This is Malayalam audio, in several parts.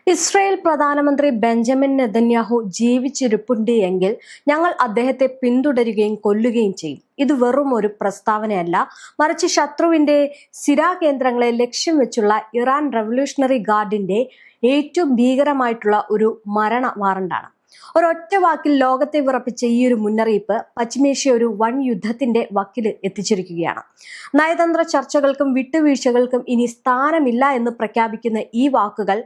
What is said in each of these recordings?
ഇസ്രായേൽ പ്രധാനമന്ത്രി ബെഞ്ചമിൻ നെതന്യാഹു ജീവിച്ചിരിപ്പുണ്ട് എങ്കിൽ ഞങ്ങൾ അദ്ദേഹത്തെ പിന്തുടരുകയും കൊല്ലുകയും ചെയ്യും. ഇത് വെറും ഒരു പ്രസ്താവനയല്ല, മറിച്ച് ശത്രുവിന്റെ സ്ഥിരാകേന്ദ്രങ്ങളെ ലക്ഷ്യം വെച്ചുള്ള ഇറാൻ റവല്യൂഷണറി ഗാർഡിന്റെ ഏറ്റവും ഭീകരമായിട്ടുള്ള ഒരു മരണ വാറണ്ടാണ്. ഒരൊറ്റ വാക്കിൽ ലോകത്തെ വിറപ്പിച്ച ഈ ഒരു മുന്നറിയിപ്പ് പശ്ചിമേഷ്യ ഒരു വൻ യുദ്ധത്തിന്റെ വക്കിൽ എത്തിച്ചിരിക്കുകയാണ്. നയതന്ത്ര ചർച്ചകൾക്കും വിട്ടുവീഴ്ചകൾക്കും ഇനി സ്ഥാനമില്ല എന്ന് പ്രഖ്യാപിക്കുന്ന ഈ വാക്കുകൾ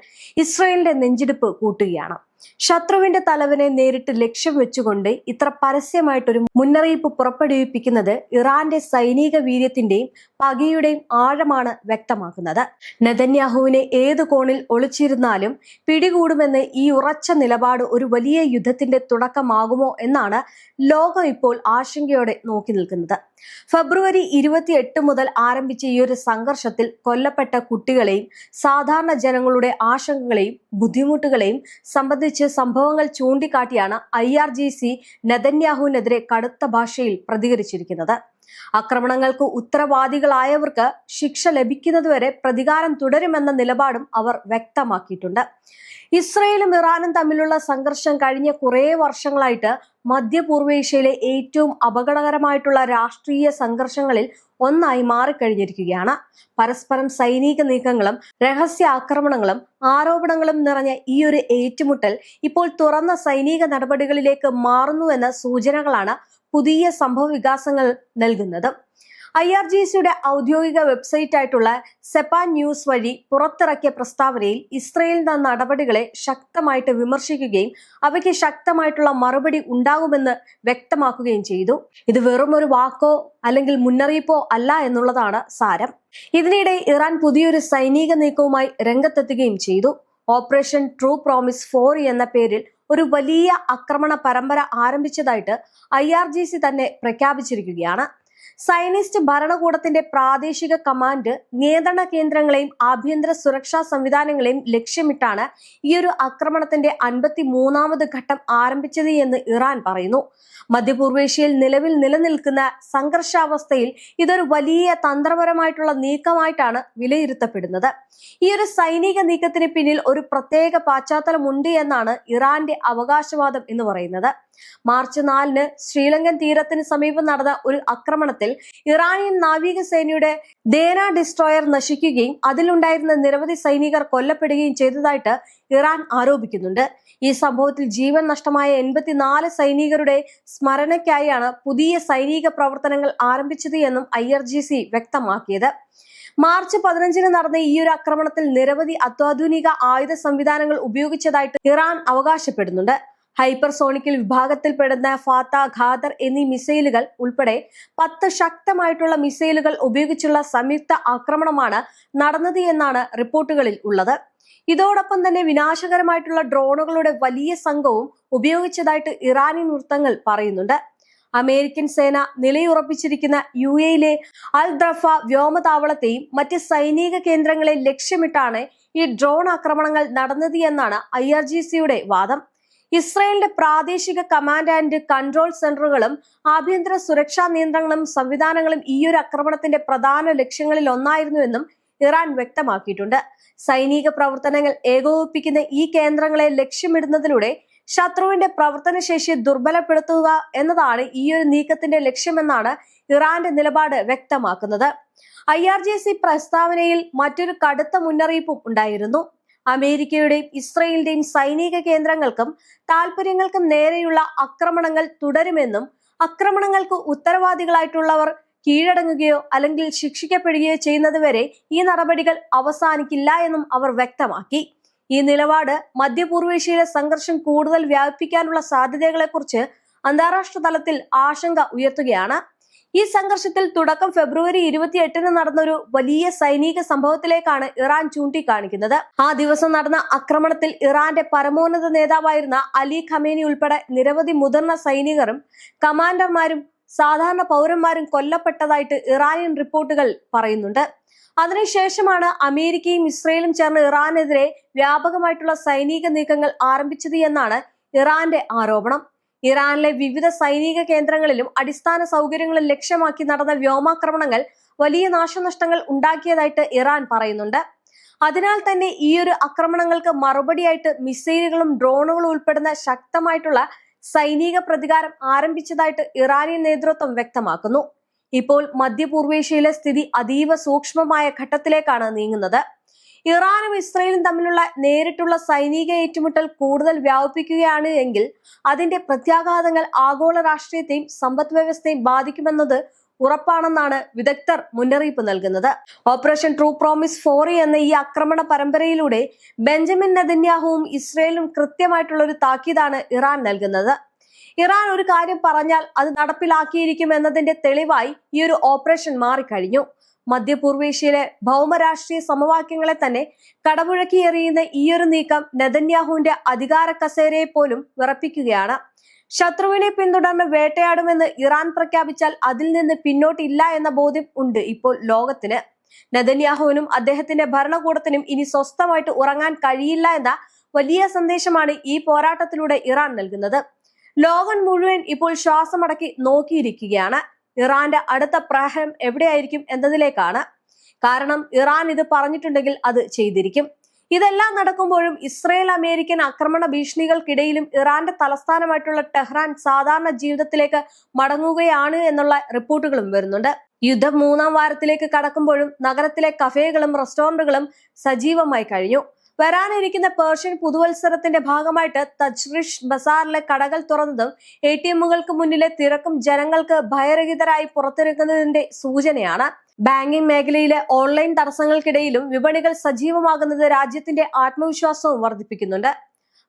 ഇസ്രയേലിന്റെ നെഞ്ചിടിപ്പ് കൂട്ടുകയാണ്. ശത്രുവിന്റെ തലവനെ നേരിട്ട് ലക്ഷ്യം വെച്ചുകൊണ്ട് ഇത്ര പരസ്യമായിട്ടൊരു മുന്നറിയിപ്പ് പുറപ്പെടുവിപ്പിക്കുന്നത് ഇറാന്റെ സൈനിക വീര്യത്തിന്റെയും പകയുടെയും ആഴമാണ് വ്യക്തമാക്കുന്നത്. നെതന്യാഹുവിനെ ഏത് കോണിൽ ഒളിച്ചിരുന്നാലും പിടികൂടുമെന്ന് ഈ ഉറച്ച നിലപാട് ഒരു വലിയ യുദ്ധത്തിന്റെ തുടക്കമാകുമോ എന്നാണ് ലോകം ഇപ്പോൾ ആശങ്കയോടെ നോക്കി നിൽക്കുന്നത്. ഫെബ്രുവരി 28 മുതൽ ആരംഭിച്ച ഈ ഒരു സംഘർഷത്തിൽ കൊല്ലപ്പെട്ട കുട്ടികളെയും സാധാരണ ജനങ്ങളുടെ ആശങ്കകളെയും ബുദ്ധിമുട്ടുകളെയും സംബന്ധിച്ച് സംഭവങ്ങൾ ചൂണ്ടിക്കാട്ടിയാണ് IRGC നെതന്യാഹുവിനെതിരെ കടുത്ത ഭാഷയിൽ പ്രതികരിച്ചിരിക്കുന്നത്. ആക്രമണങ്ങൾക്ക് ഉത്തരവാദികളായവർക്ക് ശിക്ഷ ലഭിക്കുന്നതുവരെ പ്രതികാരം തുടരുമെന്ന നിലപാടും അവർ വ്യക്തമാക്കിയിട്ടുണ്ട്. ഇസ്രയേലും ഇറാനും തമ്മിലുള്ള സംഘർഷം കഴിഞ്ഞ കുറേ വർഷങ്ങളായിട്ട് മധ്യപൂർവേഷ്യയിലെ ഏറ്റവും അപകടകരമായിട്ടുള്ള രാഷ്ട്രീയ സംഘർഷങ്ങളിൽ ഒന്നായി മാറിക്കഴിഞ്ഞിരിക്കുകയാണ്. പരസ്പരം സൈനിക നീക്കങ്ങളും രഹസ്യ ആക്രമണങ്ങളും ആരോപണങ്ങളും നിറഞ്ഞ ഈ ഒരു ഏറ്റുമുട്ടൽ ഇപ്പോൾ തുറന്ന സൈനിക നടപടികളിലേക്ക് മാറുന്നുവെന്ന സൂചനകളാണ് പുതിയ സംഭവ വികാസങ്ങൾ നൽകുന്നത്. IRGCയുടെ ഔദ്യോഗിക വെബ്സൈറ്റ് ആയിട്ടുള്ള സെപാൻ ന്യൂസ് വഴി പുറത്തിറക്കിയ പ്രസ്താവനയിൽ ഇസ്രയേലിന്റെ നടപടികളെ ശക്തമായിട്ട് വിമർശിക്കുകയും അവയ്ക്ക് ശക്തമായിട്ടുള്ള മറുപടി ഉണ്ടാകുമെന്ന് വ്യക്തമാക്കുകയും ചെയ്തു. ഇത് വെറും ഒരു വാക്കോ അല്ലെങ്കിൽ മുന്നറിയിപ്പോ അല്ല എന്നുള്ളതാണ് സാരം. ഇതിനിടെ ഇറാൻ പുതിയൊരു സൈനിക നീക്കവുമായി രംഗത്തെത്തുകയും ചെയ്തു. ഓപ്പറേഷൻ ട്രൂ പ്രോമിസ് 4 എന്ന പേരിൽ ഒരു വലിയ ആക്രമണ പരമ്പര ആരംഭിച്ചതായിട്ട് IRGC തന്നെ പ്രഖ്യാപിച്ചിരിക്കുകയാണ്. സയനിസ്റ്റ് ഭരണകൂടത്തിന്റെ പ്രാദേശിക കമാൻഡ് നിയന്ത്രണ കേന്ദ്രങ്ങളെയും ആഭ്യന്തര സുരക്ഷാ സംവിധാനങ്ങളെയും ലക്ഷ്യമിട്ടാണ് ഈ ഒരു ആക്രമണത്തിന്റെ 53ാമത് ഘട്ടം ആരംഭിച്ചത് എന്ന് ഇറാൻ പറയുന്നു. മധ്യപൂർവേഷ്യയിൽ നിലവിൽ നിലനിൽക്കുന്ന സംഘർഷാവസ്ഥയിൽ ഇതൊരു വലിയ തന്ത്രപരമായിട്ടുള്ള നീക്കമായിട്ടാണ് വിലയിരുത്തപ്പെടുന്നത്. ഈ ഒരു സൈനിക നീക്കത്തിന് പിന്നിൽ ഒരു പ്രത്യേക പശ്ചാത്തലമുണ്ട് എന്നാണ് ഇറാന്റെ അവകാശവാദം എന്ന് പറയുന്നത്. മാർച്ച് 4-ന് ശ്രീലങ്കൻ തീരത്തിന് സമീപം നടന്ന ഒരു ആക്രമണത്തിൽ ഇറാനിയൻ നാവികസേനയുടെ ദേന ഡിസ്ട്രോയർ നശിക്കുകയും അതിലുണ്ടായിരുന്ന നിരവധി സൈനികർ കൊല്ലപ്പെടുകയും ചെയ്തതായിട്ട് ഇറാൻ ആരോപിക്കുന്നുണ്ട്. ഈ സംഭവത്തിൽ ജീവൻ നഷ്ടമായ 84 സൈനികരുടെ സ്മരണയ്ക്കായാണ് പുതിയ സൈനിക പ്രവർത്തനങ്ങൾ ആരംഭിച്ചത് എന്നും IRGC വ്യക്തമാക്കിയത്. മാർച്ച് 15-ന് നടന്ന ഈ ഒരു ആക്രമണത്തിൽ നിരവധി അത്യാധുനിക ആയുധ സംവിധാനങ്ങൾ ഉപയോഗിച്ചതായിട്ട് ഇറാൻ അവകാശപ്പെടുന്നുണ്ട്. ഹൈപ്പർസോണിക്കൽ വിഭാഗത്തിൽപ്പെടുന്ന ഫാത്ത, ഖാദർ എന്നീ മിസൈലുകൾ ഉൾപ്പെടെ 10 ശക്തമായിട്ടുള്ള മിസൈലുകൾ ഉപയോഗിച്ചുള്ള സംയുക്ത ആക്രമണമാണ് നടന്നത് എന്നാണ് റിപ്പോർട്ടുകളിൽ ഉള്ളത്. ഇതോടൊപ്പം തന്നെ വിനാശകരമായിട്ടുള്ള ഡ്രോണുകളുടെ വലിയ സംഘവും ഉപയോഗിച്ചതായിട്ട് ഇറാനിയൻ വൃത്തങ്ങൾ പറയുന്നുണ്ട്. അമേരിക്കൻ സേന നിലയുറപ്പിച്ചിരിക്കുന്ന UAE-യിലെ അൽ ദ്രഫ വ്യോമതാവളത്തെയും മറ്റ് സൈനിക കേന്ദ്രങ്ങളെ ലക്ഷ്യമിട്ടാണ് ഈ ഡ്രോൺ ആക്രമണങ്ങൾ നടന്നത് എന്നാണ് IRGCയുടെ വാദം. ഇസ്രയേലിന്റെ പ്രാദേശിക കമാൻഡ് ആൻഡ് കൺട്രോൾ സെന്ററുകളും ആഭ്യന്തര സുരക്ഷാ നിയന്ത്രണങ്ങളും സംവിധാനങ്ങളും ഈ ഒരു ആക്രമണത്തിന്റെ പ്രധാന ലക്ഷ്യങ്ങളിൽ ഒന്നായിരുന്നുവെന്നും ഇറാൻ വ്യക്തമാക്കിയിട്ടുണ്ട്. സൈനിക പ്രവർത്തനങ്ങൾ ഏകോപിപ്പിക്കുന്ന ഈ കേന്ദ്രങ്ങളെ ലക്ഷ്യമിടുന്നതിലൂടെ ശത്രുവിന്റെ പ്രവർത്തനശേഷി ദുർബലപ്പെടുത്തുക എന്നതാണ് ഈ ഒരു നീക്കത്തിന്റെ ലക്ഷ്യമെന്നാണ് ഇറാന്റെ നിലപാട് വ്യക്തമാക്കുന്നത്. IRGC പ്രസ്താവനയിൽ മറ്റൊരു കടുത്ത മുന്നറിയിപ്പും ഉണ്ടായിരുന്നു. അമേരിക്കയുടെയും ഇസ്രയേലിന്റെയും സൈനിക കേന്ദ്രങ്ങൾക്കും താൽപര്യങ്ങൾക്കും നേരെയുള്ള ആക്രമണങ്ങൾ തുടരുമെന്നും ആക്രമണങ്ങൾക്ക് ഉത്തരവാദികളായിട്ടുള്ളവർ കീഴടങ്ങുകയോ അല്ലെങ്കിൽ ശിക്ഷിക്കപ്പെടുകയോ ചെയ്യുന്നതുവരെ ഈ നടപടികൾ അവസാനിക്കില്ല എന്നും അവർ വ്യക്തമാക്കി. ഈ നിലപാട് മധ്യപൂർവേഷ്യയിലെ സംഘർഷം കൂടുതൽ വ്യാപിപ്പിക്കാനുള്ള സാധ്യതകളെക്കുറിച്ച് അന്താരാഷ്ട്ര തലത്തിൽ ആശങ്ക ഉയർത്തുകയാണ്. ഈ സംഘർഷത്തിൽ തുടക്കം ഫെബ്രുവരി 28-ന് നടന്ന ഒരു വലിയ സൈനിക സംഭവത്തിലേക്കാണ് ഇറാൻ ചൂണ്ടിക്കാണിക്കുന്നത്. ആ ദിവസം നടന്ന ആക്രമണത്തിൽ ഇറാന്റെ പരമോന്നത നേതാവായിരുന്ന അലി ഖമേനി ഉൾപ്പെടെ നിരവധി മുതിർന്ന സൈനികരും കമാൻഡർമാരും സാധാരണ പൗരന്മാരും കൊല്ലപ്പെട്ടതായിട്ട് ഇറാനിയൻ റിപ്പോർട്ടുകൾ പറയുന്നുണ്ട്. അതിനുശേഷമാണ് അമേരിക്കയും ഇസ്രയേലും ചേർന്ന് ഇറാനെതിരെ വ്യാപകമായിട്ടുള്ള സൈനിക നീക്കങ്ങൾ ആരംഭിച്ചത് എന്നാണ് ഇറാന്റെ ആരോപണം. ഇറാനിലെ വിവിധ സൈനിക കേന്ദ്രങ്ങളിലും അടിസ്ഥാന സൗകര്യങ്ങളും ലക്ഷ്യമാക്കി നടന്ന വ്യോമാക്രമണങ്ങൾ വലിയ നാശനഷ്ടങ്ങൾ ഉണ്ടാക്കിയതായിട്ട് ഇറാൻ പറയുന്നുണ്ട്. അതിനാൽ തന്നെ ഈ ഒരു ആക്രമണങ്ങൾക്ക് മറുപടിയായിട്ട് മിസൈലുകളും ഡ്രോണുകളും ഉൾപ്പെടുന്ന ശക്തമായിട്ടുള്ള സൈനിക പ്രതികാരം ആരംഭിച്ചതായിട്ട് ഇറാനിയൻ നേതൃത്വം വ്യക്തമാക്കുന്നു. ഇപ്പോൾ മധ്യപൂർവേഷ്യയിലെ സ്ഥിതി അതീവ സൂക്ഷ്മമായ ഘട്ടത്തിലേക്കാണ് നീങ്ങുന്നത്. ഇറാനും ഇസ്രയേലും തമ്മിലുള്ള നേരിട്ടുള്ള സൈനിക ഏറ്റുമുട്ടൽ കൂടുതൽ വ്യാപിപ്പിക്കുകയാണ് എങ്കിൽ അതിന്റെ പ്രത്യാഘാതങ്ങൾ ആഗോള രാഷ്ട്രീയത്തെയും സമ്പദ് വ്യവസ്ഥയെയും ബാധിക്കുമെന്നത് ഉറപ്പാണെന്നാണ് വിദഗ്ധർ മുന്നറിയിപ്പ് നൽകുന്നത്. ഓപ്പറേഷൻ ട്രൂ പ്രോമിസ് 4 എന്ന ഈ ആക്രമണ പരമ്പരയിലൂടെ ബെഞ്ചമിൻ നെതന്യാഹുവും ഇസ്രയേലും കൃത്യമായിട്ടുള്ള ഒരു താക്കീതാണ് ഇറാൻ നൽകുന്നത്. ഇറാൻ ഒരു കാര്യം പറഞ്ഞാൽ അത് നടപ്പിലാക്കിയിരിക്കും എന്നതിന്റെ തെളിവായി ഈ ഒരു ഓപ്പറേഷൻ മാറിക്കഴിഞ്ഞു. മധ്യപൂർവേഷ്യയിലെ ഭൗമരാഷ്ട്രീയ സമവാക്യങ്ങളെ തന്നെ കടപുഴക്കി എറിയുന്ന ഈയൊരു നീക്കം നെതന്യാഹുവിന്റെ അധികാര കസേരയെ പോലും വിറപ്പിക്കുകയാണ്. ശത്രുവിനെ പിന്തുടർന്ന് വേട്ടയാടുമെന്ന് ഇറാൻ പ്രഖ്യാപിച്ചാൽ അതിൽ നിന്ന് പിന്നോട്ടില്ല എന്ന ബോധ്യം ഉണ്ട് ഇപ്പോൾ ലോകത്തിന്. നെതന്യാഹുവിനും അദ്ദേഹത്തിന്റെ ഭരണകൂടത്തിനും ഇനി സ്വസ്ഥമായിട്ട് ഉറങ്ങാൻ കഴിയില്ല എന്ന വലിയ സന്ദേശമാണ് ഈ പോരാട്ടത്തിലൂടെ ഇറാൻ നൽകുന്നത്. ലോകം മുഴുവൻ ഇപ്പോൾ ശ്വാസമടക്കി നോക്കിയിരിക്കുകയാണ് ഇറാന്റെ അടുത്ത പ്രഹരം എവിടെയായിരിക്കും എന്നതിലേക്കാണ്. കാരണം ഇറാൻ ഇത് പറഞ്ഞിട്ടുണ്ടെങ്കിൽ അത് ചെയ്തിരിക്കും. ഇതെല്ലാം നടക്കുമ്പോഴും ഇസ്രയേൽ അമേരിക്കൻ ആക്രമണ ഭീഷണികൾക്കിടയിലും ഇറാന്റെ തലസ്ഥാനമായിട്ടുള്ള ടെഹ്റാൻ സാധാരണ ജീവിതത്തിലേക്ക് മടങ്ങുകയാണ് എന്നുള്ള റിപ്പോർട്ടുകളും വരുന്നുണ്ട്. യുദ്ധം 3ാം വാരത്തിലേക്ക് കടക്കുമ്പോഴും നഗരത്തിലെ കഫേകളും റെസ്റ്റോറന്റുകളും സജീവമായി കഴിഞ്ഞു. വരാനിരിക്കുന്ന പേർഷ്യൻ പുതുവത്സരത്തിന്റെ ഭാഗമായിട്ട് തജ്രിഷ് ബസാറിലെ കടകൾ തുറന്നതും ATMകൾക്ക് മുന്നിലെ തിരക്കും ജനങ്ങൾക്ക് ഭയരഹിതരായി പുറത്തിറങ്ങുന്നതിന്റെ സൂചനയാണ്. ബാങ്കിംഗ് മേഖലയിലെ ഓൺലൈൻ തടസ്സങ്ങൾക്കിടയിലും വിപണികൾ സജീവമാകുന്നത് രാജ്യത്തിന്റെ ആത്മവിശ്വാസവും വർദ്ധിപ്പിക്കുന്നുണ്ട്.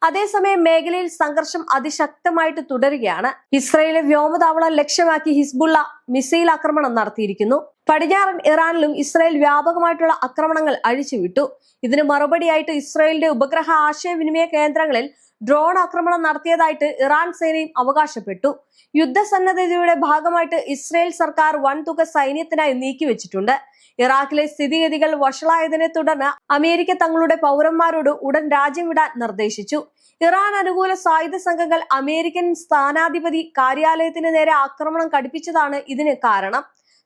അതേസമയം മേഖലയിൽ സംഘർഷം അതിശക്തമായിട്ട് തുടരുകയാണ്. ഇസ്രയേലിലെ വ്യോമതാവളം ലക്ഷ്യമാക്കി ഹിസ്ബുള്ള മിസൈൽ ആക്രമണം നടത്തിയിരിക്കുന്നു. പടിഞ്ഞാറൻ ഇറാനിലും ഇസ്രയേൽ വ്യാപകമായിട്ടുള്ള ആക്രമണങ്ങൾ അഴിച്ചുവിട്ടു. ഇതിന് മറുപടിയായിട്ട് ഇസ്രയേലിന്റെ ഉപഗ്രഹ ആശയവിനിമയ കേന്ദ്രങ്ങളിൽ ഡ്രോൺ ആക്രമണം നടത്തിയതായിട്ട് ഇറാൻ സേനയും അവകാശപ്പെട്ടു. യുദ്ധസന്നദ്ധതയുടെ ഭാഗമായിട്ട് ഇസ്രയേൽ സർക്കാർ വൻതുക സൈന്യത്തിനായി നീക്കിവെച്ചിട്ടുണ്ട്. ഇറാഖിലെ സ്ഥിതിഗതികൾ വഷളായതിനെ തുടർന്ന് അമേരിക്ക തങ്ങളുടെ പൗരന്മാരോട് ഉടൻ രാജ്യം വിടാൻ നിർദ്ദേശിച്ചു. ഇറാൻ അനുകൂല സായുധ സംഘങ്ങൾ അമേരിക്കൻ സ്ഥാനാധിപതി കാര്യാലയത്തിന് നേരെ ആക്രമണം കടുപ്പിച്ചതാണ് ഇതിന് കാരണം.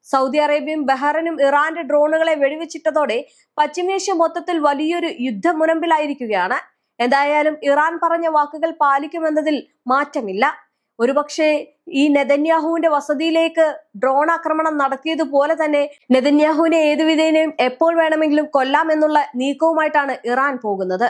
സൗദി അറേബ്യയും ബഹ്റൈനും ഇറാന്റെ ഡ്രോണുകളെ വെടിവെച്ചിട്ടതോടെ പശ്ചിമേഷ്യ മൊത്തത്തിൽ വലിയൊരു യുദ്ധമുനമ്പിലായിരിക്കുകയാണ്. എന്തായാലും ഇറാൻ പറഞ്ഞ വാക്കുകൾ പാലിക്കുമെന്നതിൽ മാറ്റമില്ല. ഒരുപക്ഷെ ഈ നെതന്യാഹുവിന്റെ വസതിയിലേക്ക് ഡ്രോൺ ആക്രമണം നടത്തിയതുപോലെ തന്നെ നെതന്യാഹുവിനെ ഏതുവിധേനയും എപ്പോൾ വേണമെങ്കിലും കൊല്ലാം എന്നുള്ള നീക്കവുമായിട്ടാണ് ഇറാൻ പോകുന്നത്.